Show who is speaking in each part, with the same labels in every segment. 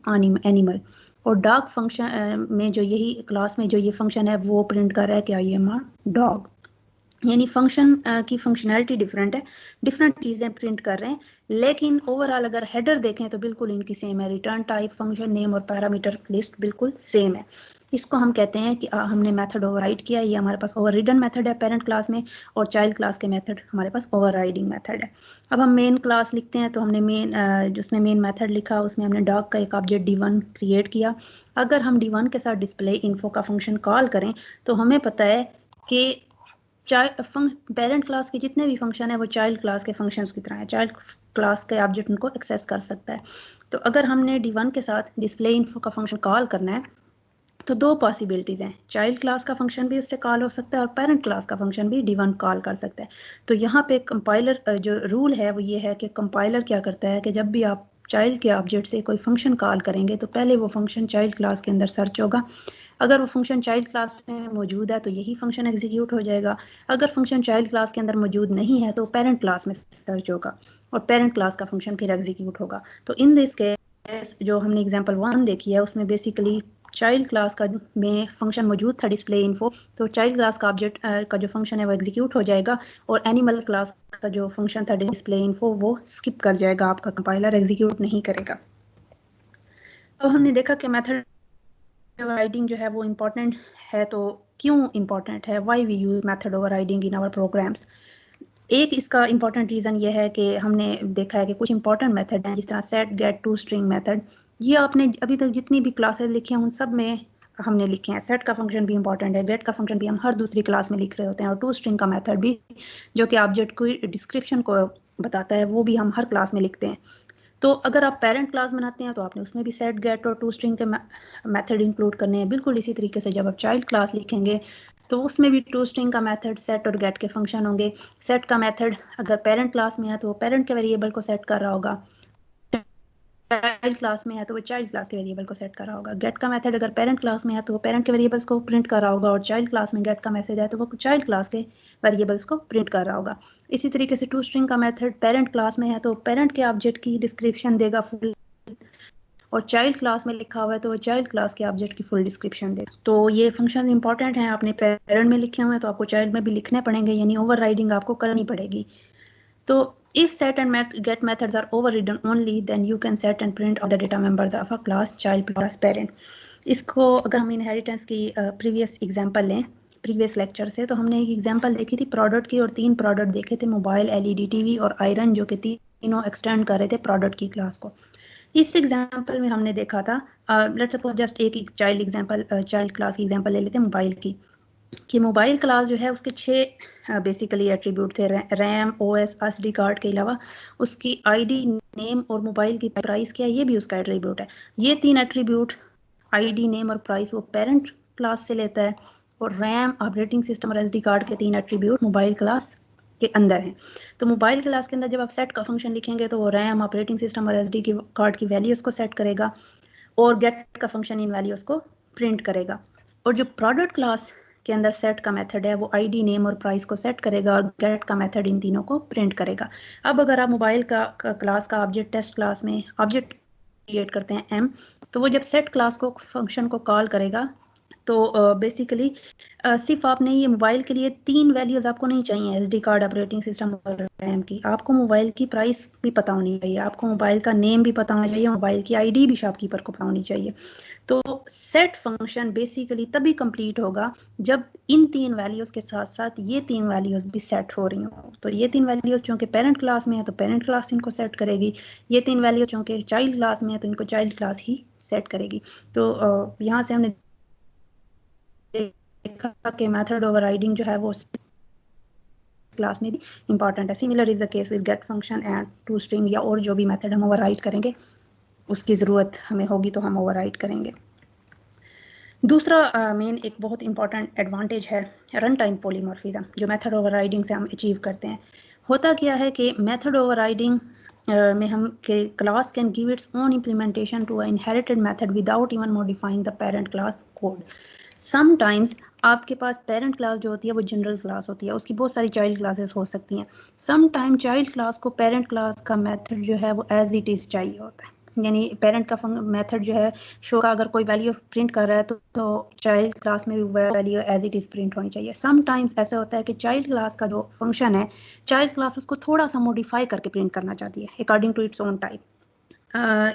Speaker 1: Animal. और dog function में जो यही क्लास में जो ये फंक्शन है वो प्रिंट कर रहा है कि आई एम अ डॉग। यानी फंक्शन की फंक्शनैलिटी डिफरेंट है, डिफरेंट चीज़ें प्रिंट कर रहे हैं, लेकिन ओवरऑल अगर हेडर देखें तो बिल्कुल इनकी सेम है। रिटर्न टाइप, फंक्शन नेम और पैरामीटर लिस्ट बिल्कुल सेम है। इसको हम कहते हैं कि हमने मेथड ओवरराइड किया। ये हमारे पास ओवररिडन मेथड है पेरेंट क्लास में, और चाइल्ड क्लास के मेथड हमारे पास ओवरराइडिंग मेथड है। अब हम मेन क्लास लिखते हैं तो हमने जिसमें मेन मेथड लिखा उसमें हमने डॉग का एक ऑब्जेक्ट d1 क्रिएट किया। अगर हम d1 के साथ डिस्प्ले इन्फो का फंक्शन कॉल करें तो हमें पता है कि पेरेंट क्लास के जितने भी फंक्शन है वो चाइल्ड क्लास के फंक्शंस की तरह है, चाइल्ड क्लास के ऑब्जेक्ट उनको एक्सेस कर सकता है। तो अगर हमने d1 के साथ डिस्प्ले इन्फो का फंक्शन कॉल करना है तो दो पॉसिबिलिटीज़ हैं, चाइल्ड क्लास का फंक्शन भी उससे कॉल हो सकता है और पेरेंट क्लास का फंक्शन भी d1 कॉल कर सकता है। तो यहाँ पे कंपाइलर जो रूल है वो ये है कि कंपाइलर क्या करता है कि जब भी आप चाइल्ड के ऑब्जेक्ट से कोई फंक्शन कॉल करेंगे तो पहले वो फंक्शन चाइल्ड क्लास के अंदर सर्च होगा। अगर वो फंक्शन चाइल्ड क्लास में मौजूद है तो यही फंक्शन एग्जीक्यूट हो जाएगा। अगर फंक्शन चाइल्ड क्लास के अंदर मौजूद नहीं है तो पेरेंट क्लास में सर्च होगा और पेरेंट क्लास का फंक्शन फिर एग्जीक्यूट होगा। तो इन दिस केस जो हमने एग्जांपल 1 देखी है उसमें बेसिकली चाइल्ड क्लास का में फंक्शन मौजूद था डिस्प्ले इन्फो, तो चाइल्ड क्लास का ऑब्जेक्ट का जो फंक्शन है वो एग्जीक्यूट हो जाएगा और एनिमल क्लास का जो फंक्शन था डिस्प्ले इन्फो वो स्किप कर जाएगा, आपका कंपाइलर एग्जीक्यूट नहीं करेगा। अब हमने देखा कि मेथड ओवरराइडिंग जो है वो इम्पॉर्टेंट है। तो क्यों इम्पॉर्टेंट है, why we use method overriding in our programs. एक इसका इम्पॉर्टेंट रीज़न ये है कि हमने देखा है कि कुछ इंपॉर्टेंट मेथड हैं जिस तरह set get to string method, ये आपने अभी तक जितनी भी क्लासेस लिखी हैं उन सब में हमने लिखे हैं। सेट का फंक्शन भी इंपॉर्टेंट है, गेट का फंक्शन भी हम हर दूसरी क्लास में लिख रहे होते हैं, और टू स्ट्रिंग का मेथड भी जो कि ऑब्जेक्ट की डिस्क्रिप्शन को बताता है वो भी हम हर क्लास में लिखते हैं। तो अगर आप पेरेंट क्लास बनाते हैं तो आपने उसमें भी सेट गेट और टू स्ट्रिंग के मेथड इंक्लूड करने हैं। बिल्कुल इसी तरीके से जब आप चाइल्ड क्लास लिखेंगे तो उसमें भी टू स्ट्रिंग का मेथड, सेट और गेट के फंक्शन होंगे। सेट का मेथड अगर पेरेंट क्लास में है तो वो पेरेंट के वेरिएबल को सेट कर रहा होगा, चाइल्ड क्लास में है तो वो चाइल्ड क्लास के वेरिएबल को सेट कर रहा होगा। गेट का मेथड अगर पेरेंट क्लास में है तो वो पेरेंट के वेरिएबल्स को प्रिंट कर रहा होगा, और चाइल्ड क्लास में गेट का मैसेज है तो वो चाइल्ड क्लास के वेरिएबल्स को प्रिंट कर रहा होगा। इसी तरीके से टू स्ट्रिंग का मेथड पेरेंट क्लास में है तो पेरेंट के ऑब्जेक्ट की डिस्क्रिप्शन देगा फुल, और चाइल्ड क्लास में लिखा हुआ है तो वो चाइल्ड क्लास के ऑब्जेक्ट की फुल डिस्क्रिप्शन दे। तो ये फंक्शन इंपॉर्टेंट हैं, आपने पेरेंट में लिखे हुए हैं तो आपको चाइल्ड में भी लिखने पड़ेंगे, यानी ओवरराइडिंग आपको करनी पड़ेगी। तो if set and get methods are overridden only then you can set and print all the data members of a class child plus parent। इसको अगर हम इनहेरिटेंस की प्रीवियस एग्जांपल लें प्रीवियस लेक्चर से, तो हमने एक एग्जांपल देखी थी प्रोडक्ट की, और 3 प्रोडक्ट देखे थे, मोबाइल, एलईडी टीवी और आयरन, जो कि तीनों एक्सटेंड कर रहे थे प्रोडक्ट की क्लास को। इस एग्जांपल में हमने देखा था, लेट्स सपोज जस्ट एक चाइल्ड एग्जांपल, चाइल्ड क्लास की एग्जांपल ले लेते हैं मोबाइल की, कि मोबाइल क्लास जो है उसके 6 बेसिकली एट्रीब्यूट थे, रैम, ओएस, एसडी कार्ड के अलावा उसकी आईडी, नेम और मोबाइल की प्राइस क्या है ये भी उसका एट्रीब्यूट है। ये 3 एट्रीब्यूट आईडी, नेम और प्राइस वो पेरेंट क्लास से लेता है, और रैम, ऑपरेटिंग सिस्टम और एसडी कार्ड के 3 एट्रीब्यूट मोबाइल क्लास के अंदर हैं। तो मोबाइल क्लास के अंदर जब आप सेट का फंक्शन लिखेंगे तो वो रैम, ऑपरेटिंग सिस्टम और एसडी कार्ड की वैल्यूज़ को सेट करेगा, और गेट का फंक्शन इन वैल्यूज़ को प्रिंट करेगा। और जो प्रोडक्ट क्लास के अंदर सेट का मेथड है वो आईडी, नेम और प्राइस को सेट करेगा, और गेट का मेथड इन तीनों को प्रिंट करेगा। अब अगर आप मोबाइल का क्लास का ऑब्जेक्ट टेस्ट क्लास में ऑब्जेक्ट क्रिएट करते हैं एम, तो वो जब सेट क्लास को फंक्शन को कॉल करेगा तो बेसिकली सिर्फ आपने ये मोबाइल के लिए 3 वैल्यूज़ आपको नहीं चाहिए, एसडी कार्ड, ऑपरेटिंग सिस्टम और रैम की। आपको मोबाइल की प्राइस भी पता होनी चाहिए, आपको मोबाइल का नेम भी पता होना चाहिए, मोबाइल की आईडी भी शॉपकीपर को पता होनी चाहिए। तो सेट फंक्शन बेसिकली तभी कंप्लीट होगा जब इन 3 वैल्यूज़ के साथ साथ ये 3 वैल्यूज़ भी सेट हो रही हो। तो ये 3 वैल्यूज़ चूँकि पेरेंट क्लास में है तो पेरेंट क्लास इनको सेट करेगी, ये 3 वैल्यूज़ चूँकि चाइल्ड क्लास में है तो इनको चाइल्ड क्लास ही सेट करेगी। तो यहाँ से हमने देखा कि मेथड ओवरराइडिंग जो है वो क्लास में भी इंपॉर्टेंट है। Similar is the case with get function and to string, या और जो भी मेथड हम ओवरराइड करेंगे उसकी ज़रूरत हमें होगी तो हम ओवरराइड करेंगे। दूसरा मेन एक बहुत इंपॉर्टेंट एडवांटेज है रन टाइम पॉलीमॉर्फिज्म, जो मेथड ओवरराइडिंग से हम अचीव करते हैं। होता क्या है कि मेथड ओवरराइडिंग में हम के class can give its own implementation to a inherited method without even modifying the parent class code. Sometimes आपके पास पेरेंट क्लास जो होती है वो जनरल क्लास होती है, उसकी बहुत सारी चाइल्ड क्लासेस हो सकती हैं। सम टाइम चाइल्ड क्लास को पेरेंट क्लास का मेथड जो है वो एज इट इज़ चाहिए होता है, यानी पेरेंट का मेथड जो है शो का अगर कोई वैल्यू प्रिंट कर रहा है तो चाइल्ड क्लास में भी value as it is print होनी चाहिए। समटाइम्स ऐसा होता है कि चाइल्ड क्लास का जो फंक्शन है, चाइल्ड क्लास उसको थोड़ा सा मॉडिफाई करके प्रिंट करना चाहती है according to its own type.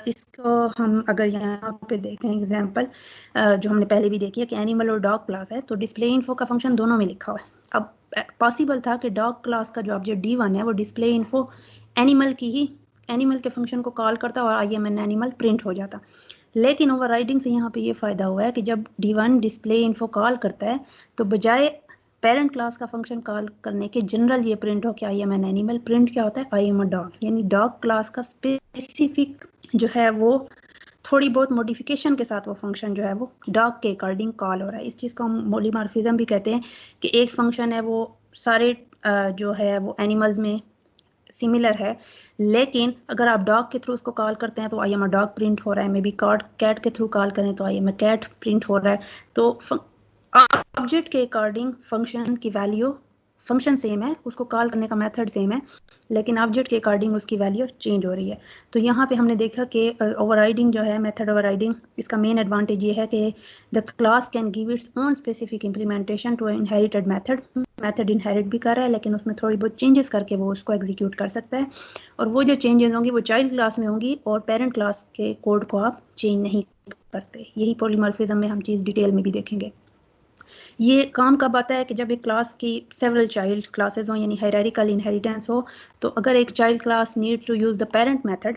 Speaker 1: इसको हम अगर यहाँ पे देखें एग्जांपल जो हमने पहले भी देखी है कि एनिमल और डॉग क्लास है, तो डिस्प्ले इन्फो का फंक्शन दोनों में लिखा हुआ है। अब पॉसिबल था कि डॉग क्लास का जो ऑब्जेक्ट D1 है वो डिस्प्ले इन्फो एनिमल के फंक्शन को कॉल करता और IMN एनिमल प्रिंट हो जाता, लेकिन ओवरराइडिंग से यहाँ पे ये फ़ायदा हुआ है कि जब D1 डिस्प्ले इन्फो कॉल करता है तो बजाय पेरेंट क्लास का फंक्शन कॉल करने के जनरल ये प्रिंट हो कि IMN एनिमल, प्रिंट क्या होता है IM डॉग, यानी डॉग क्लास का स्पेसिफिक जो है वो थोड़ी बहुत मॉडिफिकेशन के साथ वो फंक्शन जो है वो डॉग के अकॉर्डिंग कॉल हो रहा है। इस चीज़ को हम पॉलीमॉर्फिज्म भी कहते हैं कि एक फंक्शन है वो सारे जो है वो एनिमल्स में सिमिलर है, लेकिन अगर आप डॉग के थ्रू उसको कॉल करते हैं तो I am a dog print हो रहा है, मे बी कैट के थ्रू कॉल करें तो I am a cat print हो रहा है। तो ऑब्जेक्ट के अकॉर्डिंग फंक्शन की वैल्यू, फंक्शन सेम है, उसको कॉल करने का मेथड सेम है, लेकिन ऑब्जेक्ट के अकॉर्डिंग उसकी वैल्यू चेंज हो रही है। तो यहाँ पे हमने देखा कि ओवरराइडिंग जो है, मेथड ओवरराइडिंग, इसका मेन एडवांटेज ये है कि the class can give its own specific implementation to inherited method inherit भी कर रहा है, लेकिन उसमें थोड़ी बहुत चेंजेस करके वो उसको एग्जीक्यूट कर सकता है, और वो जो चेंजेस होंगी वो चाइल्ड क्लास में होंगी और पेरेंट क्लास के कोड को आप चेंज नहीं करते। यही पॉलीमॉर्फिज्म में हम चीज़ डिटेल में भी देखेंगे। ये काम कब आता है कि जब एक क्लास की सेवरल चाइल्ड क्लासेस हो, यानी हायरार्किकल इनहेरिटेंस हो। तो अगर एक child class need to use the parent method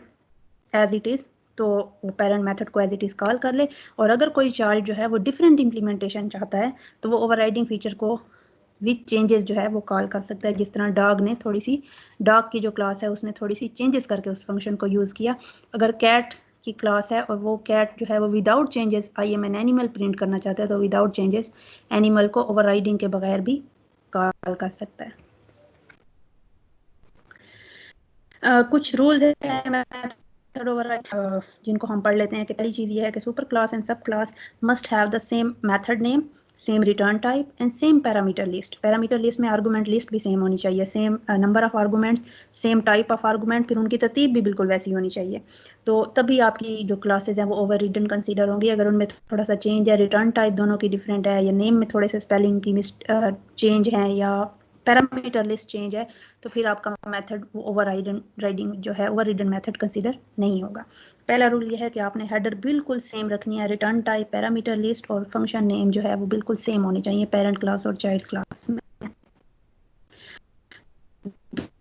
Speaker 1: as it is, तो वो पेरेंट मेथड को एज इट इज़ कॉल कर ले, और अगर कोई चाइल्ड जो है वो डिफरेंट इम्प्लीमेंटेशन चाहता है तो वो ओवरराइडिंग फीचर को विथ चेंजेस जो है वो कॉल कर सकता है। जिस तरह डॉग की जो क्लास है उसने थोड़ी सी चेंजेस करके उस फंक्शन को यूज़ किया। अगर कैट की क्लास है और वो कैट जो है वो without changes IMN animal print करना चाहता है तो विदाउट चेंजेस एनिमल को ओवरराइडिंग के बगैर भी कॉल कर सकता है। कुछ रूल्स है जिनको हम पढ़ लेते हैं कि पहली चीज़ ये है कि super class and sub class must have the same method name, same return type and same parameter list. Parameter list में आर्गूमेंट लिस्ट भी सेम होनी चाहिए, same number of arguments, same type of argument, फिर उनकी तरतीब भी बिल्कुल वैसी होनी चाहिए। तो तभी आपकी जो क्लासेज हैं वो ओवर रिडन कंसीडर होंगी। अगर उनमें थोड़ा सा चेंज है, रिटर्न टाइप दोनों की डिफरेंट है, या नेम में थोड़े से स्पेलिंग की चेंज है, या पैरामीटर लिस्ट चेंज है, तो फिर आपका मेथड ओवरराइडिंग जो है ओवररिडन मेथड कंसीडर नहीं होगा। पहला रूल ये है कि आपने हेडर बिल्कुल सेम रखनी है, रिटर्न टाइप, पैरामीटर लिस्ट और फंक्शन नेम जो है वो बिल्कुल सेम होने चाहिए पेरेंट क्लास और चाइल्ड क्लास में।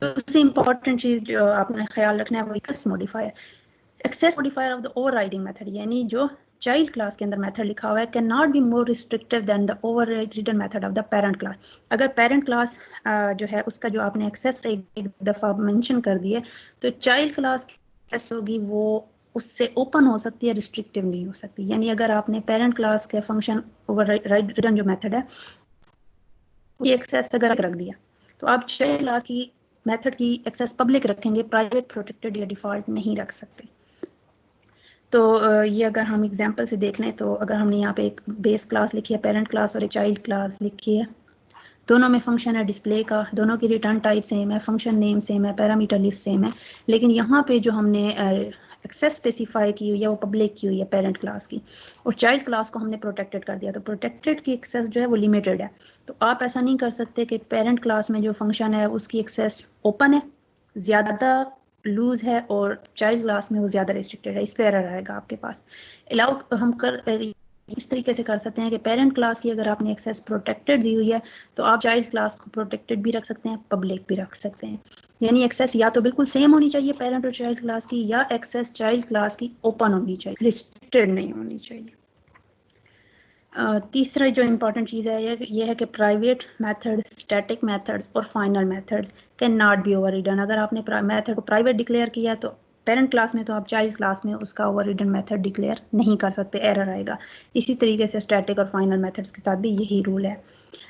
Speaker 1: दूसरी इंपॉर्टेंट चीज जो आपने ख्याल रखना है वो access modifier of the overriding method, यानी जो चाइल्ड क्लास के अंदर मेथड लिखा हुआ है can not be more restrictive than the overridden method of the parent class. अगर पेरेंट क्लास जो है उसका जो आपने एक्सेस एक दफ़ा मेंशन कर दिए, तो चाइल्ड क्लास की एक्सेस होगी वो उससे ओपन हो सकती है, रिस्ट्रिक्टिव नहीं हो सकती। यानी अगर आपने पेरेंट क्लास के फंक्शन ओवरराइडन जो मेथड है ये एक्सेस अगर रख दिया, तो आप चाइल्ड क्लास की मेथड की एक्सेस पब्लिक रखेंगे, प्राइवेट प्रोटेक्टेड या डिफ़ॉल्ट नहीं रख सकते। तो ये अगर हम एग्जांपल से देख लें, तो अगर हमने यहाँ पे एक बेस क्लास लिखी है पेरेंट क्लास और एक चाइल्ड क्लास लिखी है, दोनों में फंक्शन है डिस्प्ले का, दोनों की रिटर्न टाइप सेम है, फंक्शन नेम सेम है, पैरामीटर लिस्ट सेम है, लेकिन यहाँ पे जो हमने एक्सेस स्पेसिफाई की हुई है वो पब्लिक की हुई है पेरेंट क्लास की, और चाइल्ड क्लास को हमने प्रोटेक्टेड कर दिया। तो प्रोटेक्टेड की एक्सेस जो है वो लिमिटेड है। तो आप ऐसा नहीं कर सकते कि पेरेंट क्लास में जो फंक्शन है उसकी एक्सेस ओपन है, ज़्यादा लूज है, और चाइल्ड क्लास में वो ज़्यादा रिस्ट्रिक्टेड है। इस पर एरर आएगा आपके पास। अलाउ हम कर इस तरीके से कर सकते हैं कि पेरेंट क्लास की अगर आपने एक्सेस प्रोटेक्टेड दी हुई है तो आप चाइल्ड क्लास को प्रोटेक्टेड भी रख सकते हैं, पब्लिक भी रख सकते हैं। यानी एक्सेस या तो बिल्कुल सेम होनी चाहिए पेरेंट और चाइल्ड क्लास की, या एक्सेस चाइल्ड क्लास की ओपन होनी चाहिए, रिस्ट्रिक्टेड नहीं होनी चाहिए। तीसरा जो इम्पॉर्टेंट चीज़ है ये है कि प्राइवेट मेथड, स्टैटिक मेथड्स और final methods can not be overridden. अगर आपने मेथड को प्राइवेट डिक्लेयर किया है तो पेरेंट क्लास में, तो आप चाइल्ड क्लास में उसका ओवररिडन मेथड डिक्लेयर नहीं कर सकते, एरर आएगा। इसी तरीके से स्टैटिक और फाइनल मेथड्स के साथ भी यही रूल है।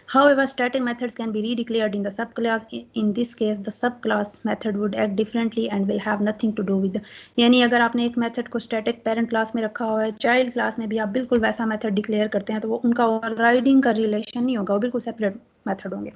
Speaker 1: However, static methods can be redeclared in the subclass. In this case, the subclass method would act differently and will have nothing to do with the, यानी अगर आपने एक मेथड को स्टैटिक पेरेंट क्लास में रखा हुआ है, चाइल्ड क्लास में भी आप बिल्कुल वैसा मेथड डिक्लेयर करते हैं, तो वो उनका ओवरराइडिंग का रिलेशन नहीं होगा, वो बिल्कुल सेपरेट मेथड होंगे।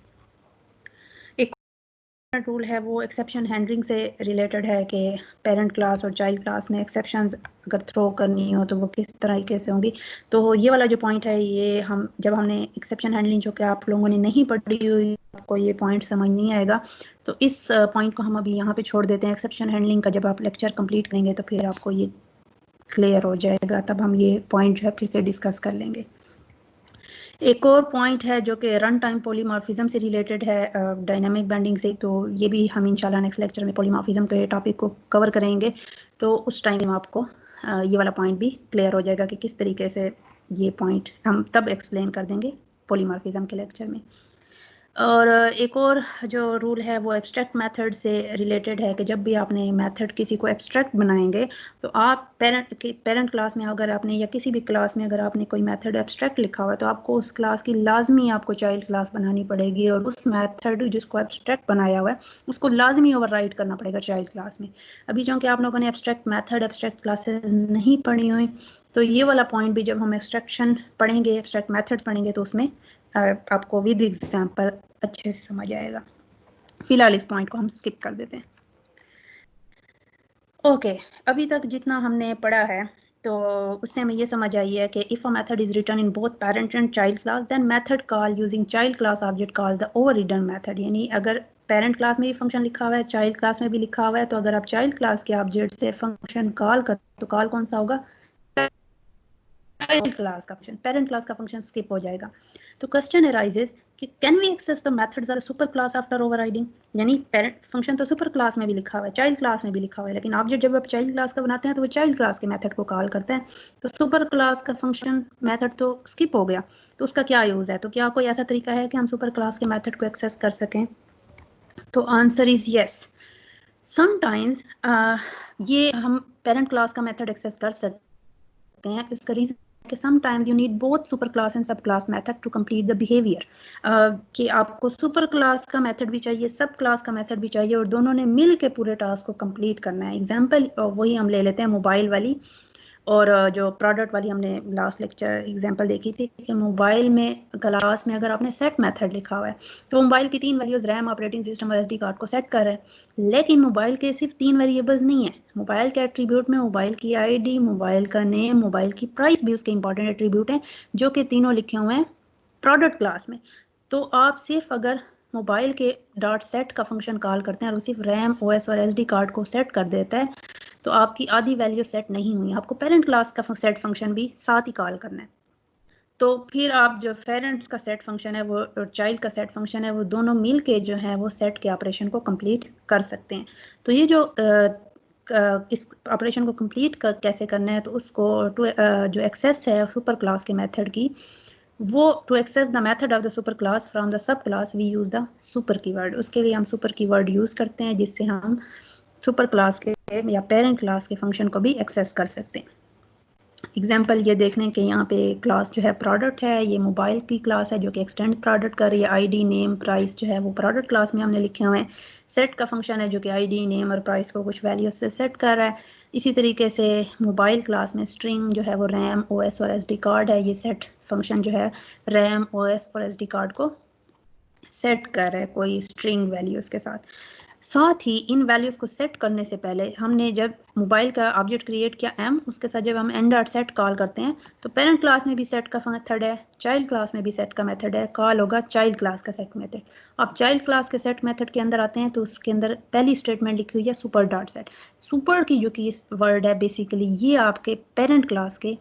Speaker 1: रूल है वो एक्सेप्शन हैंडलिंग से रिलेटेड है कि पेरेंट क्लास और चाइल्ड क्लास में एक्सेप्शंस अगर थ्रो करनी हो तो वो किस तरीके से होंगी। तो ये वाला जो पॉइंट है ये हम जब हमने एक्सेप्शन हैंडलिंग जो कि आप लोगों ने नहीं पढ़ी हुई आपको ये पॉइंट समझ नहीं आएगा, तो इस पॉइंट को हम अभी यहाँ पे छोड़ देते हैं। एक्सेप्शन हैंडलिंग का जब आप लेक्चर कंप्लीट करेंगे तो फिर आपको ये क्लियर हो जाएगा, तब हम ये पॉइंट जो है फिर से डिस्कस कर लेंगे। एक और पॉइंट है जो कि रन टाइम पॉलीमॉर्फिज्म से रिलेटेड है डायनामिक बाइंडिंग से, तो ये भी हम इंशाल्लाह नेक्स्ट लेक्चर में पॉलीमॉर्फिज्म के टॉपिक को कवर करेंगे, तो उस टाइम आपको ये वाला पॉइंट भी क्लियर हो जाएगा कि किस तरीके से ये पॉइंट हम तब एक्सप्लेन कर देंगे पॉलीमॉर्फिज्म के लेक्चर में। और एक और जो रूल है वो एब्स्ट्रैक्ट मेथड से रिलेटेड है कि जब भी आपने मेथड किसी को एब्स्ट्रैक्ट बनाएंगे तो आप पेरेंट क्लास में अगर आपने या किसी भी क्लास में अगर आपने कोई मेथड एब्स्ट्रैक्ट लिखा हुआ है तो आपको उस क्लास की लाजमी आपको चाइल्ड क्लास बनानी पड़ेगी और उस मेथड जिसको एब्स्ट्रैक्ट बनाया हुआ है उसको लाजमी ओवरराइड करना पड़ेगा चाइल्ड क्लास में। अभी चूँकि आप लोगों ने एब्स्ट्रैक्ट मेथड एब्स्ट्रैक्ट क्लासेस नहीं पढ़ी हुई तो ये वाला पॉइंट भी जब हम एब्स्ट्रैक्शन पढ़ेंगे एब्स्ट्रैक्ट मेथड्स पढ़ेंगे तो उसमें आपको विद एग्जांपल अच्छे से समझ आएगा। फिलहाल इस पॉइंट को हम स्किप कर देते हैं। ओके, अभी तक जितना हमने पढ़ा है तो उससे हमें ये समझ आई है कि if a method is written in both parent and child class then method call using child class object call the overridden method. यानी अगर पेरेंट क्लास में भी फंक्शन लिखा हुआ है चाइल्ड क्लास में भी लिखा हुआ है तो अगर आप चाइल्ड क्लास के ऑब्जेक्ट से फंक्शन कॉल कर तो कॉल कौन सा होगा, चाइल्ड क्लास का फंक्शन, पेरेंट क्लास का फंक्शन स्किप हो जाएगा। तो क्वेश्चन अराइजेस कि can we access the methods of super class after overriding. यानी पेरेंट फंक्शन तो सुपर क्लास में भी लिखा हुआ है चाइल्ड क्लास में भी लिखा हुआ है, लेकिन ऑब्जेक्ट जब आप चाइल्ड क्लास का बनाते हैं तो वो चाइल्ड क्लास के मेथड को कॉल करते हैं, तो सुपर क्लास का फंक्शन मेथड तो स्किप हो गया। तो उसका क्या यूज है, तो क्या कोई ऐसा तरीका है कि हम सुपर क्लास के मेथड को एक्सेस कर सकें? तो आंसर इज यस। समटाइम्स ये हम पेरेंट क्लास का मेथड एक्सेस कर सकते हैं। इसका रीजन कि sometimes you need both super class and sub class method to complete the behaviour, कि आपको सुपर क्लास का मेथड भी चाहिए सब क्लास का मेथड भी चाहिए और दोनों ने मिल के पूरे टास्क को कंप्लीट करना है। एग्जांपल वही हम ले लेते हैं मोबाइल वाली, और जो प्रोडक्ट वाली हमने लास्ट लेक्चर एग्जांपल देखी थी कि मोबाइल में क्लास में अगर आपने सेट मेथड लिखा हुआ है तो मोबाइल की 3 वैल्यूज रैम ऑपरेटिंग सिस्टम और एसडी कार्ड को सेट कर रहा है, लेकिन मोबाइल के सिर्फ 3 वेरिएबल्स नहीं है। मोबाइल के एट्रीब्यूट में मोबाइल की आईडी, मोबाइल का नेम, मोबाइल की प्राइस भी उसके इंपॉर्टेंट एट्रीब्यूट हैं जो कि तीनों लिखे हुए हैं प्रोडक्ट क्लास में। तो आप सिर्फ अगर मोबाइल के डॉट सेट का फंक्शन कॉल करते हैं और सिर्फ रैम ओएस और एसडी कार्ड को सेट कर देता है तो आपकी आधी वैल्यू सेट नहीं हुई, आपको पेरेंट क्लास का सेट फंक्शन भी साथ ही कॉल करना है। तो फिर आप जो पेरेंट का सेट फंक्शन है वो और चाइल्ड का सेट फंक्शन है वो दोनों मिल के जो है वो सेट के ऑपरेशन को कंप्लीट कर सकते हैं। तो ये जो इस ऑपरेशन को कंप्लीट कैसे करना है, तो उसको जो एक्सेस है सुपर क्लास के मेथड की, वो to access the method of the super class from the sub class we use the super keyword. उसके लिए हम सुपर कीवर्ड यूज़ करते हैं जिससे हम सुपर क्लास के या पेरेंट क्लास के फंक्शन को भी एक्सेस कर सकते हैं। एग्जाम्पल ये देख लें कि यहाँ पे क्लास जो है प्रोडक्ट है, ये मोबाइल की क्लास है जो कि एक्सटेंड प्रोडक्ट कर रही है। आईडी नेम प्राइस जो है वो प्रोडक्ट क्लास में हमने लिखे हुए हैं। सेट का फंक्शन है जो कि आईडी नेम और प्राइस को कुछ वैल्यूज से सेट कर रहा है। इसी तरीके से मोबाइल क्लास में स्ट्रिंग जो है वो रैम ओएस और एसडी कार्ड है, ये सेट फंक्शन जो है रैम ओएस और एसडी कार्ड को सेट कर रहा है कोई स्ट्रिंग वैल्यूज़ के साथ। साथ ही इन वैल्यूज़ को सेट करने से पहले हमने जब मोबाइल का ऑब्जेक्ट क्रिएट किया एम, उसके साथ जब हम एंड डॉट सेट कॉल करते हैं तो पेरेंट क्लास में भी सेट का मेथड है, चाइल्ड क्लास में भी सेट का मेथड है, कॉल होगा चाइल्ड क्लास का सेट मेथड। अब चाइल्ड क्लास के सेट मेथड के अंदर आते हैं तो उसके अंदर पहली स्टेटमेंट लिखी हुई है सुपर डॉट सेट। सुपर की जो की वर्ड है बेसिकली ये आपके पेरेंट क्लास के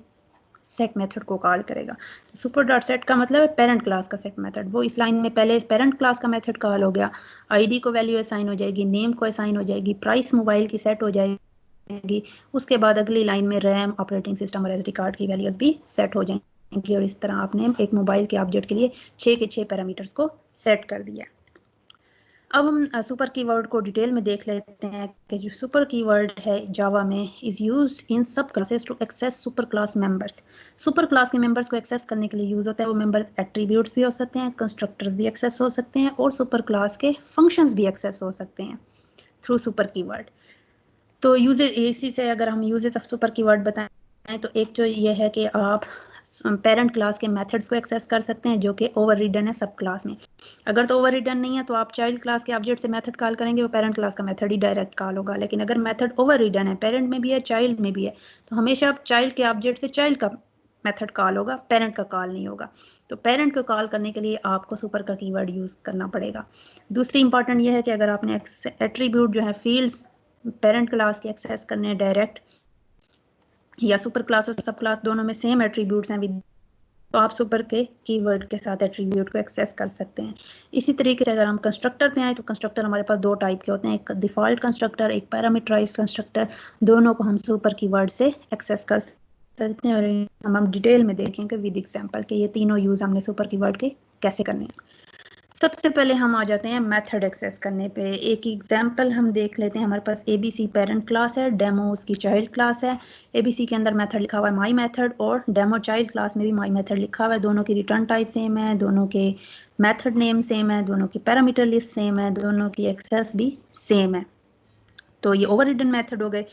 Speaker 1: सेट मेथड को कॉल करेगा। तो सुपर डॉट सेट का मतलब है पेरेंट क्लास का सेट मेथड। वो इस लाइन में पहले पेरेंट क्लास का मेथड कॉल हो गया, आईडी को वैल्यू असाइन हो जाएगी, नेम को असाइन हो जाएगी, प्राइस मोबाइल की सेट हो जाएगी, उसके बाद अगली लाइन में रैम ऑपरेटिंग सिस्टम और एसडी कार्ड की वैल्यूज भी सेट हो जाएंगी। और इस तरह आपने एक मोबाइल के ऑब्जेक्ट के लिए 6 के 6 पैरामीटर्स को सेट कर दिया। अब हम सुपर कीवर्ड को डिटेल में देख लेते हैं कि जो सुपर कीवर्ड है जावा में is used in sub classes to access super class members. Super class के मेंबर्स को एक्सेस करने के लिए यूज होता है। वो मेंबर एट्रीब्यूट्स भी हो सकते हैं, कंस्ट्रक्टर्स भी एक्सेस हो सकते हैं और सुपर क्लास के फंक्शंस भी एक्सेस हो सकते हैं थ्रू सुपर कीवर्ड। तो यूजेज इसी से अगर हम यूजेस ऑफ सुपर कीवर्ड बताएं तो एक तो ये है कि आप पेरेंट क्लास के मेथड्स को एक्सेस कर सकते हैं जो कि ओवर रिडन है सब क्लास में। अगर तो ओवर रिडन नहीं है तो आप चाइल्ड क्लास के ऑब्जेक्ट से मेथड कॉल करेंगे, वो पेरेंट क्लास का मेथड ही डायरेक्ट कॉल होगा। लेकिन अगर मेथड ओवर रिडन है, पेरेंट में भी है चाइल्ड में भी है, तो हमेशा चाइल्ड के ऑब्जेक्ट से चाइल्ड का मेथड कॉल होगा, पेरेंट का कॉल नहीं होगा। तो पेरेंट को कॉल करने के लिए आपको सुपर का कीवर्ड यूज़ करना पड़ेगा। दूसरी इंपॉर्टेंट ये है कि अगर आपने एट्रीब्यूट जो है फील्ड्स पेरेंट क्लास के एक्सेस करने हैं डायरेक्ट, या सुपर क्लास और सब क्लास दोनों में सेम एट्रीब्यूट्स हैं तो आप सुपर के कीवर्ड के साथ एट्रीब्यूट को एक्सेस कर सकते हैं। इसी तरीके से अगर हम कंस्ट्रक्टर पे आए तो कंस्ट्रक्टर हमारे पास दो टाइप के होते हैं, एक डिफ़ॉल्ट कंस्ट्रक्टर, एक पैरामीटराइज्ड कंस्ट्रक्टर। दोनों को हम सुपर कीवर्ड से एक्सेस कर सकते हैं और हम डिटेल में देखेंगे विद एग्जांपल के ये तीनों यूज़ हमने सुपर कीवर्ड के कैसे करने हैं। सबसे पहले हम आ जाते हैं मेथड एक्सेस करने पे। एक एग्जांपल हम देख लेते हैं। हमारे पास ABC पेरेंट क्लास है, डेमो उसकी चाइल्ड क्लास है। ABC के अंदर मेथड लिखा हुआ है माई मेथड, और डेमो चाइल्ड क्लास में भी माई मेथड लिखा हुआ है। दोनों की रिटर्न टाइप सेम है, दोनों के मेथड नेम सेम है, दोनों की पैरामीटर लिस्ट सेम है, दोनों की एक्सेस भी सेम है। तो ये ओवर रिडन मेथड हो गए।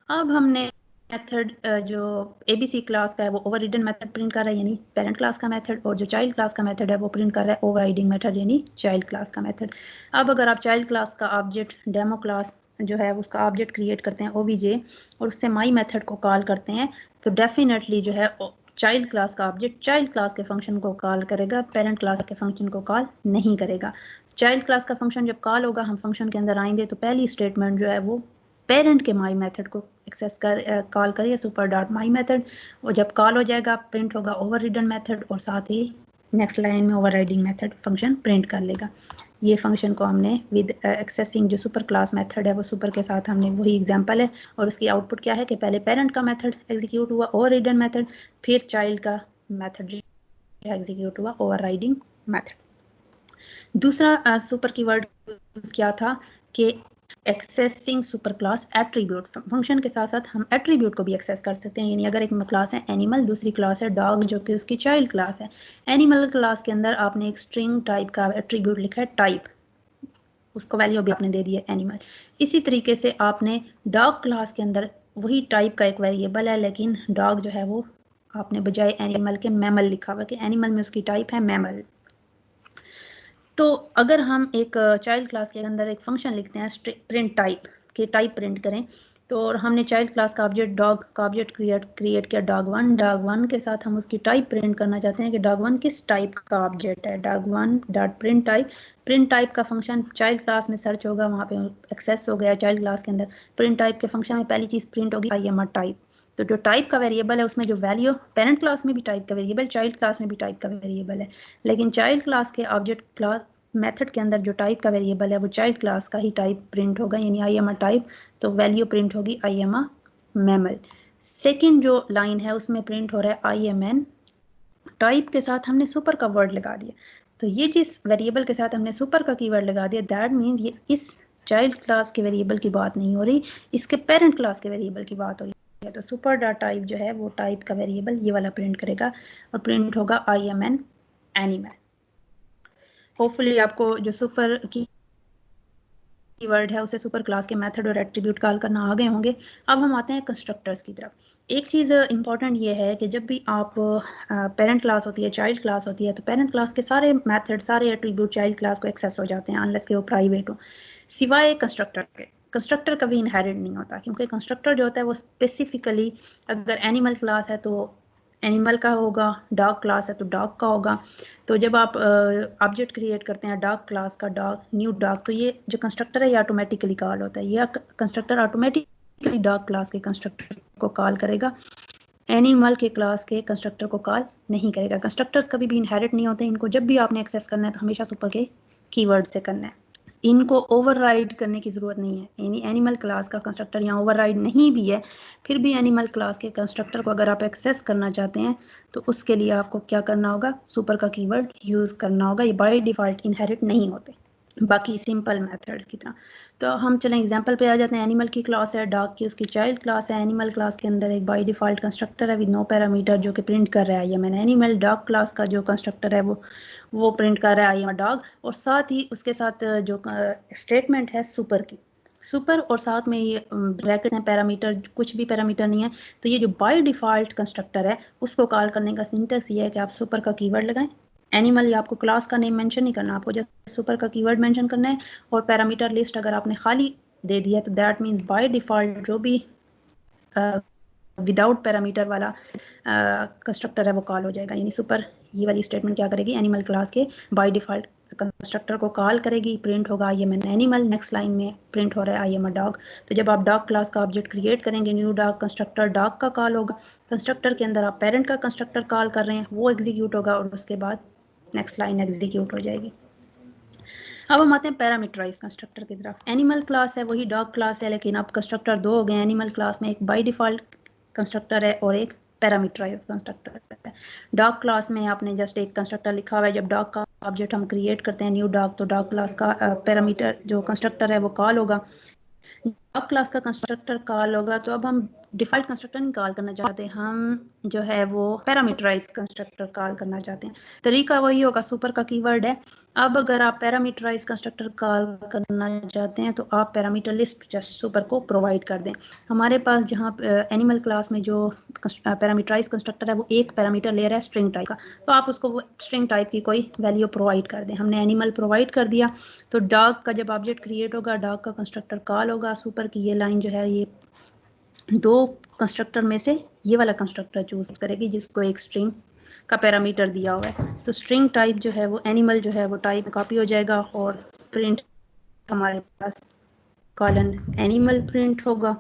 Speaker 1: अब हमने मेथड जो ABC क्लास का है वो ओवर रिडन मेथड प्रिंट कर रहा है यानी पेरेंट क्लास का मेथड, और जो चाइल्ड क्लास का मेथड है वो प्रिंट कर रहा है ओवर राइडिंग मेथड यानी चाइल्ड क्लास का मेथड। अब अगर आप चाइल्ड क्लास का ऑब्जेक्ट डेमो क्लास जो है उसका ऑब्जेक्ट क्रिएट करते हैं OBJ और उससे माई मेथड को कॉल करते हैं, तो डेफिनेटली जो है चाइल्ड क्लास का ऑब्जेक्ट चाइल्ड क्लास के फंक्शन को कॉल करेगा, पेरेंट क्लास के फंक्शन को कॉल नहीं करेगा। चाइल्ड क्लास का फंक्शन जब कॉल होगा, हम फंक्शन के अंदर आएंगे तो पहली स्टेटमेंट जो है वो पेरेंट के माई मेथड को एक्सेस कर कॉल करिए सुपर डॉट माई मेथड, और जब कॉल हो जाएगा प्रिंट होगा ओवर रिडन मेथड, और साथ ही नेक्स्ट लाइन में over riding method function print कर लेगा। ये फंक्शन को हमने विद एक्सेसिंग जो सुपर क्लास मेथड है वो सुपर के साथ हमने वही एग्जांपल है, और उसकी आउटपुट क्या है कि पहले पेरेंट का मेथड एग्जीक्यूट हुआ ओवर रिडन मेथड, फिर चाइल्ड का मेथड एग्जीक्यूट हुआ ओवर राइडिंग मेथड। दूसरा सुपर कीवर्ड क्या था कि accessing super class attribute. Function के साथ साथ हम एट्रीब्यूट को भी एक्सेस कर सकते हैं, यानी अगर एक क्लास है एनिमल, दूसरी क्लास है डॉग जो कि उसकी चाइल्ड क्लास है। एनिमल क्लास के अंदर आपने एक स्ट्रिंग टाइप का एट्रीब्यूट लिखा है टाइप, उसको वैल्यू भी आपने दे दी है एनिमल। इसी तरीके से आपने डॉग क्लास के अंदर वही टाइप का एक वेरिएबल है, लेकिन डॉग जो है वो आपने बजाय एनिमल के मैमल लिखा हुआ कि एनिमल में उसकी टाइप है मैमल। तो अगर हम एक चाइल्ड क्लास के अंदर एक फंक्शन लिखते हैं प्रिंट टाइप के टाइप प्रिंट करें, तो हमने चाइल्ड क्लास का ऑब्जेक्ट डॉग का ऑब्जेक्ट क्रिएट किया dog1 के साथ हम उसकी टाइप प्रिंट करना चाहते हैं कि dog1 किस टाइप का ऑब्जेक्ट है। dog1 डॉट प्रिंट टाइप का फंक्शन चाइल्ड क्लास में सर्च होगा, वहाँ पे एक्सेस हो गया चाइल्ड क्लास के अंदर। प्रिंट टाइप के फंक्शन में पहली चीज़ प्रिंट होगी IM टाइप। तो जो टाइप का वेरिएबल है उसमें जो वैल्यू पेरेंट क्लास में भी टाइप का वेरिएबल, चाइल्ड क्लास में भी टाइप का वेरिएबल है, लेकिन चाइल्ड क्लास के ऑब्जेक्ट क्लास मेथड के अंदर जो टाइप का वेरिएबल है वो चाइल्ड क्लास का ही टाइप प्रिंट होगा यानी IM टाइप, तो वैल्यू प्रिंट होगी IM मैमल। सेकंड जो लाइन है उसमें प्रिंट हो रहा है IMN टाइप के साथ हमने सुपर का वर्ड लगा दिया। तो ये जिस वेरिएबल के साथ हमने सुपर का कीवर्ड लगा दिया, दैट मीन्स ये इस चाइल्ड क्लास के वेरिएबल की बात नहीं हो रही, इसके पेरेंट क्लास के वेरिएबल की बात हो रही है। तो सुपर डॉट टाइप जो है वो टाइप का वेरिएबल ये वाला प्रिंट करेगा और प्रिंट होगा IMN एनिमल। होपफुली आपको जो सुपर कीवर्ड है उसे सुपर क्लास के मेथड और एट्रीब्यूट कॉल करना आ गए होंगे। अब हम आते हैं कंस्ट्रक्टर्स की तरफ। एक चीज़ इंपॉर्टेंट ये है कि जब भी आप पेरेंट क्लास होती है, चाइल्ड क्लास होती है, तो पेरेंट क्लास के सारे मेथड सारे एट्रीब्यूट चाइल्ड क्लास को एक्सेस हो जाते हैं अनलेस के वो प्राइवेट हो, सिवाय कंस्ट्रक्टर के। कंस्ट्रक्टर कभी इनहेरिट नहीं होता, क्योंकि कंस्ट्रक्टर जो होता है वो स्पेसिफिकली अगर एनिमल क्लास है तो एनिमल का होगा, डॉग क्लास है तो डॉग का होगा। तो जब आप ऑब्जेक्ट क्रिएट करते हैं डॉग क्लास का डॉग न्यू डॉग, तो ये जो कंस्ट्रक्टर है ये ऑटोमेटिकली कॉल होता है। ये कंस्ट्रक्टर ऑटोमेटिकली डॉग क्लास के कंस्ट्रक्टर को कॉल करेगा, एनिमल के क्लास के कंस्ट्रक्टर को कॉल नहीं करेगा। कंस्ट्रक्टर्स कभी भी इनहेरिट नहीं होते, इनको जब भी आपने एक्सेस करना है तो हमेशा सुपर के कीवर्ड से करना है। इनको ओवरराइड करने की ज़रूरत नहीं है, यानी एनिमल क्लास का कंस्ट्रक्टर यहाँ ओवरराइड नहीं भी है, फिर भी एनिमल क्लास के कंस्ट्रक्टर को अगर आप एक्सेस करना चाहते हैं तो उसके लिए आपको क्या करना होगा, सुपर का कीवर्ड यूज़ करना होगा। ये बाय डिफ़ॉल्ट इनहेरिट नहीं होते बाकी सिंपल मेथड की तरह। तो हम चलें एग्जांपल पे आ जाते हैं। एनिमल की क्लास है, डॉग की उसकी चाइल्ड क्लास है। एनिमल क्लास के अंदर एक बाय डिफ़ॉल्ट कंस्ट्रक्टर है विद नो पैरामीटर जो कि प्रिंट कर रहा है ये मैंने एनिमल। डॉग क्लास का जो कंस्ट्रक्टर है वो प्रिंट कर रहा है आई एम डॉग, और साथ ही उसके साथ जो स्टेटमेंट है सुपर की, सुपर और साथ में ये ब्रैकेट हैं पैरामीटर, कुछ भी पैरामीटर नहीं है। तो ये जो बाय डिफ़ॉल्ट कंस्ट्रक्टर है उसको कॉल करने का सिंटेक्स ये है कि आप सुपर का कीवर्ड लगाएं। एनिमल या आपको क्लास का नेम मेंशन नहीं करना, आपको जस्ट सुपर का कीवर्ड मेंशन करना है। और पैरामीटर लिस्ट अगर आपने खाली दे दिया तो दैट मीन्स बाय डिफ़ॉल्ट जो भी विदाउट पैरामीटर वाला कंस्ट्रक्टर है वो कॉल हो जाएगा। यानी सुपर ये वाली स्टेटमेंट क्या करेगी, एनिमल क्लास के बाय डिफ़ॉल्ट कंस्ट्रक्टर को कॉल करेगी, प्रिंट होगा I am an animal, next line में प्रिंट हो रहा है आई एम अ डॉग। तो जब आप डॉग क्लास का ऑब्जेक्ट क्रिएट करेंगे, न्यू डॉग कंस्ट्रक्टर डॉग का कॉल होगा। कंस्ट्रक्टर के अंदर आप पेरेंट का कंस्ट्रक्टर कॉल कर रहे हैं, वो एग्जीक्यूट होगा और उसके बाद नेक्स्ट लाइन एग्जीक्यूट हो जाएगी। अब हम आते हैं पैरामीटराइज कंस्ट्रक्टर की तरफ। एनिमल क्लास है वही डॉग क्लास है, लेकिन अब कंस्ट्रक्टर दो हो गए एनिमल क्लास में, एक बाय डिफ़ॉल्ट कंस्ट्रक्टर है और एक पैरामीटराइज कंस्ट्रक्टर है। डॉग क्लास में आपने जस्ट एक कंस्ट्रक्टर लिखा हुआ है, जब डॉग का ऑब्जेक्ट हम क्रिएट करते हैं न्यू डॉग, तो डॉग क्लास का पैरामीटर जो कंस्ट्रक्टर है वो कॉल होगा। डॉग क्लास का कंस्ट्रक्टर कॉल होगा, तो अब हम डिफ़ॉल्ट कंस्ट्रक्टर नहीं कॉल करना चाहते, हम जो है वो पैरामीटराइज कंस्ट्रक्टर कॉल करना चाहते हैं। तरीका वही होगा, सुपर का कीवर्ड है। अब अगर आप पैरामीटराइज कंस्ट्रक्टर कॉल करना चाहते हैं तो आप पैरामीटर लिस्ट जस्ट सुपर को प्रोवाइड कर दें। हमारे पास जहाँ एनिमल क्लास में जो पैरामीटराइज कंस्ट्रक्टर है वो एक पैरामीटर ले रहा है स्ट्रिंग टाइप का, तो आप उसको वो स्ट्रिंग टाइप की कोई वैल्यू प्रोवाइड कर दें। हमने एनिमल प्रोवाइड कर दिया, तो डॉग का जब ऑब्जेक्ट क्रिएट होगा डॉग का कंस्ट्रक्टर कॉल होगा। सुपर की ये लाइन जो है ये दो कंस्ट्रक्टर में से ये वाला कंस्ट्रक्टर चूज करेगी जिसको एक स्ट्रिंग का पैरामीटर दिया हुआ है। तो स्ट्रिंग टाइप जो है वो एनिमल जो है वो टाइप में कॉपी हो जाएगा और प्रिंट हमारे पास कॉलन एनिमल प्रिंट होगा।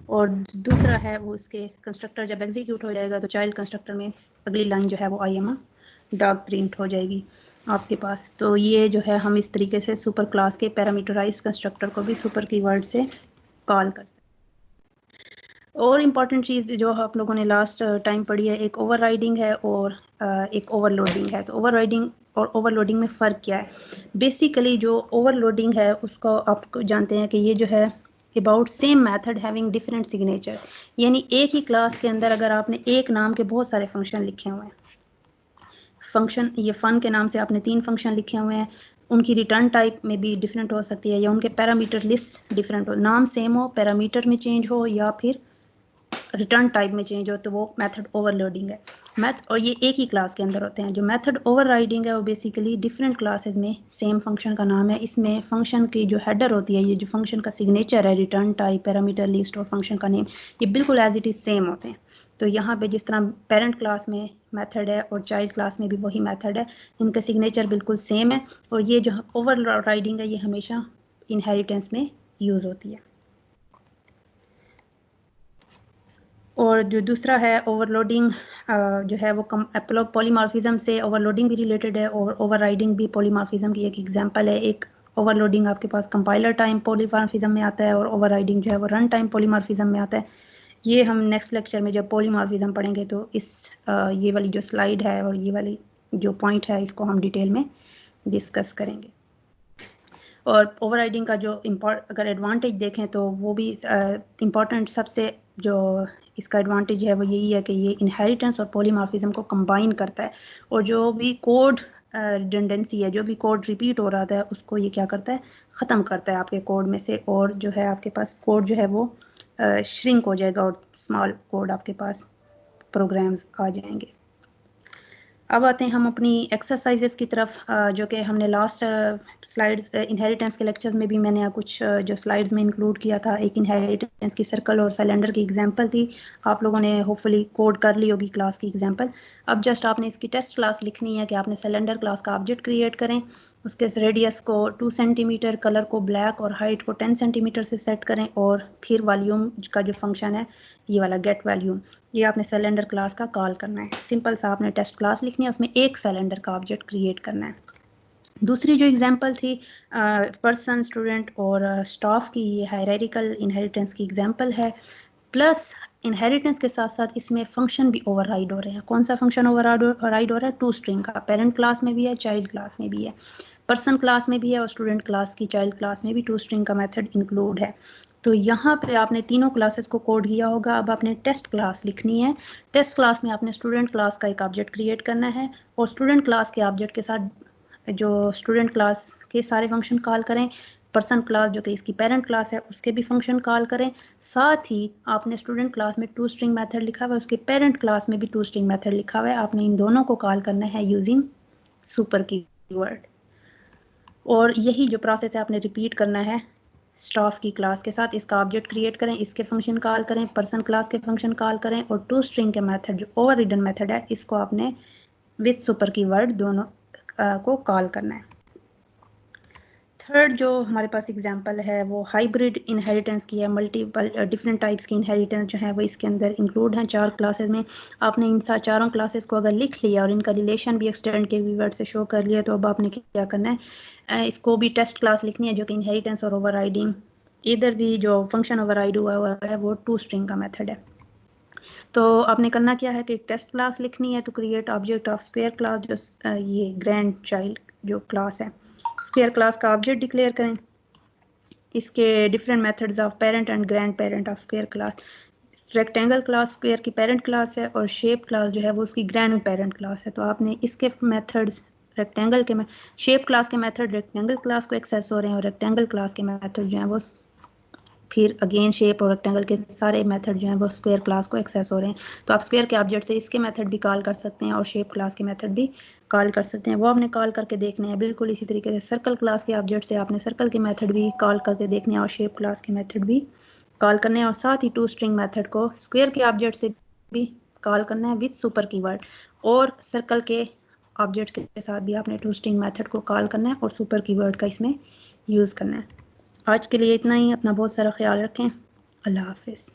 Speaker 1: और दूसरा है वो उसके कंस्ट्रक्टर जब एग्जीक्यूट हो जाएगा तो चाइल्ड कंस्ट्रक्टर में अगली लाइन जो है वो आई एम अ डॉग प्रिंट हो जाएगी आपके पास। तो ये जो है हम इस तरीके से सुपर क्लास के पैरामीटराइज कंस्ट्रक्टर को भी सुपर कीवर्ड से कॉल कर सकते हैं। और इम्पॉर्टेंट चीज़ जो आप लोगों ने लास्ट टाइम पढ़ी है, एक ओवरराइडिंग है और एक ओवरलोडिंग है। तो ओवरराइडिंग और ओवरलोडिंग में फ़र्क क्या है? बेसिकली जो ओवरलोडिंग है उसको आप जानते हैं कि ये जो है about same method having different signature, यानी एक ही क्लास के अंदर अगर आपने एक नाम के बहुत सारे फंक्शन लिखे हुए हैं, फंक्शन ये फ़न के नाम से आपने 3 फंक्शन लिखे हुए हैं, उनकी रिटर्न टाइप में भी डिफरेंट हो सकती है या उनके पैरामीटर लिस्ट डिफरेंट हो, नाम सेम हो पैरामीटर में चेंज हो या फिर रिटर्न टाइप में चेंज हो, तो वो मेथड ओवरलोडिंग है। और ये एक ही क्लास के अंदर होते हैं। जो मेथड ओवरराइडिंग है वो बेसिकली डिफरेंट क्लासेस में सेम फंक्शन का नाम है, इसमें फंक्शन की जो हेडर होती है, ये जो फंक्शन का सिग्नेचर है, रिटर्न टाइप पैरामीटर लिस्ट और फंक्शन का नेम, ये बिल्कुल एज इट इज़ सेम होते हैं। तो यहाँ पे जिस तरह पेरेंट क्लास में मेथड है और चाइल्ड क्लास में भी वही मेथड है, इनका सिग्नेचर बिल्कुल सेम है। और ये जो ओवरराइडिंग है ये हमेशा इनहेरिटेंस में यूज़ होती है। और जो दूसरा है ओवरलोडिंग जो है वो पॉलीमॉर्फिज्म से ओवरलोडिंग भी रिलेटेड है और ओवरराइडिंग भी पॉलीमॉर्फिज्म की एक एग्जांपल है। एक ओवरलोडिंग आपके पास कंपाइलर टाइम पॉलीमॉर्फिज्म में आता है और ओवरराइडिंग जो है वो रन टाइम पॉलीमॉर्फिज्म में आता है। ये हम नेक्स्ट लेक्चर में जब पॉलीमॉर्फिज्म पढ़ेंगे तो इस ये वाली जो स्लाइड है और ये वाली जो पॉइंट है इसको हम डिटेल में डिस्कस करेंगे। और ओवरराइडिंग का जो अगर एडवांटेज देखें तो वो भी इम्पॉर्टेंट सबसे जो इसका एडवांटेज है वो यही है कि ये इनहेरिटेंस और पॉलीमॉर्फिज्म को कंबाइन करता है। और जो भी कोड रिडंडेंसी है, जो भी कोड रिपीट हो रहा था उसको ये क्या करता है, ख़त्म करता है आपके कोड में से, और जो है आपके पास कोड जो है वो श्रिंक हो जाएगा और स्मॉल कोड आपके पास प्रोग्राम्स आ जाएंगे। अब आते हैं हम अपनी एक्सरसाइजेस की तरफ, जो कि हमने लास्ट स्लाइड्स इनहेरिटेंस के लेक्चर्स में भी मैंने कुछ जो स्लाइड्स में इंक्लूड किया था। एक इनहेरिटेंस की सर्कल और सिलेंडर की एग्जांपल थी, आप लोगों ने होपफुली कोड कर ली होगी क्लास की एग्जांपल। अब जस्ट आपने इसकी टेस्ट क्लास लिखनी है कि आपने सिलेंडर क्लास का ऑब्जेक्ट क्रिएट करें, उसके रेडियस को 2 सेंटीमीटर, कलर को ब्लैक और हाइट को 10 सेंटीमीटर से सेट करें, और फिर वॉल्यूम का जो फंक्शन है ये वाला गेट वॉल्यूम, ये आपने सिलेंडर क्लास का कॉल करना है। सिंपल सा आपने टेस्ट क्लास लिखनी है, उसमें एक सिलेंडर का ऑब्जेक्ट क्रिएट करना है। दूसरी जो एग्जांपल थी पर्सन, स्टूडेंट और स्टाफ की, ये हायरार्किकल इनहेरिटेंस की एग्जांपल है। प्लस इनहेरिटेंस के साथ साथ इसमें फंक्शन भी ओवरराइड हो रहे हैं। कौन सा फंक्शन ओवरराइड हो रहा है? टू स्ट्रिंग का, पेरेंट क्लास में भी है, चाइल्ड क्लास में भी है, पर्सन क्लास में भी है और स्टूडेंट क्लास की चाइल्ड क्लास में भी टू स्ट्रिंग का मेथड इंक्लूड है। तो यहाँ पे आपने तीनों क्लासेस को कोड किया होगा। अब आपने टेस्ट क्लास लिखनी है। टेस्ट क्लास में आपने स्टूडेंट क्लास का एक ऑब्जेक्ट क्रिएट करना है और स्टूडेंट क्लास के ऑब्जेक्ट के साथ जो स्टूडेंट क्लास के सारे फंक्शन कॉल करें, पर्सन क्लास जो कि इसकी पेरेंट क्लास है उसके भी फंक्शन कॉल करें। साथ ही आपने स्टूडेंट क्लास में टू स्ट्रिंग मेथड लिखा हुआ है, उसके पेरेंट क्लास में भी टू स्ट्रिंग मेथड लिखा हुआ है, आपने इन दोनों को कॉल करना है यूजिंग सुपर कीवर्ड। और यही जो प्रोसेस है आपने रिपीट करना है स्टाफ की क्लास के साथ। इसका ऑब्जेक्ट क्रिएट करें, इसके फंक्शन कॉल करें, पर्सन क्लास के फंक्शन कॉल करें, और टू स्ट्रिंग के मेथड जो ओवर रिडन मेथड है इसको आपने विद सुपर कीवर्ड दोनों को कॉल करना है। थर्ड जो हमारे पास एग्जांपल है वो हाइब्रिड इनहेरिटेंस की है। मल्टीपल डिफरेंट टाइप्स की इनहेरिटेंस जो है वो इसके अंदर इंक्लूड हैं 4 क्लासेस में। आपने इन चारों क्लासेस को अगर लिख लिया और इनका रिलेशन भी एक्सटेंड के कीवर्ड से शो कर लिया तो अब आपने क्या करना है, इसको भी टेस्ट क्लास लिखनी है जो कि इनहेरिटेंस और ओवरराइडिंग, इधर भी जो फंक्शन ओवरराइड हुआ है वो टू स्ट्रिंग का मेथड है। तो आपने करना क्या है कि टेस्ट क्लास लिखनी है to create object of square class, जो ये ग्रैंड चाइल्ड जो क्लास है स्क्वायर क्लास का ऑब्जेक्ट डिक्लेयर करें। इसके different methods of parent and grand parent of square class. Rectangle class square की पेरेंट क्लास है और शेप क्लास जो है वो उसकी ग्रैंड पेरेंट क्लास है। तो आपने इसके मेथड्स रेक्टेंगल के शेप क्लास के मेथड रेक्टेंगल क्लास को एक्सेस हो रहे हैं और रेक्टेंगल क्लास के मेथड जो है वो फिर अगेन शेप और रेक्टेंगल के सारे मेथड जो हैं वो स्क्वायर क्लास को एक्सेस हो रहे हैं। तो आप स्क्वायर के ऑब्जेक्ट से इसके मेथड भी कॉल कर सकते हैं और शेप क्लास के मेथड भी कॉल कर सकते हैं। वो आपने कॉल करके देखने हैं। बिल्कुल इसी तरीके से सर्कल क्लास के ऑब्जेक्ट से आपने सर्कल के मेथड भी कॉल करके देखने हैं और शेप क्लास के मेथड भी कॉल करने हैं। और साथ ही टू स्ट्रिंग मेथड को स्क्वायर के ऑब्जेक्ट से भी कॉल करना है विद सुपर कीवर्ड, और सर्कल के ऑब्जेक्ट के साथ भी आपने टू स्ट्रिंग मेथड को कॉल करना है और सुपर कीवर्ड का इसमें यूज़ करना है। आज के लिए इतना ही। अपना बहुत सारा ख्याल रखें। अल्लाह हाफिज़।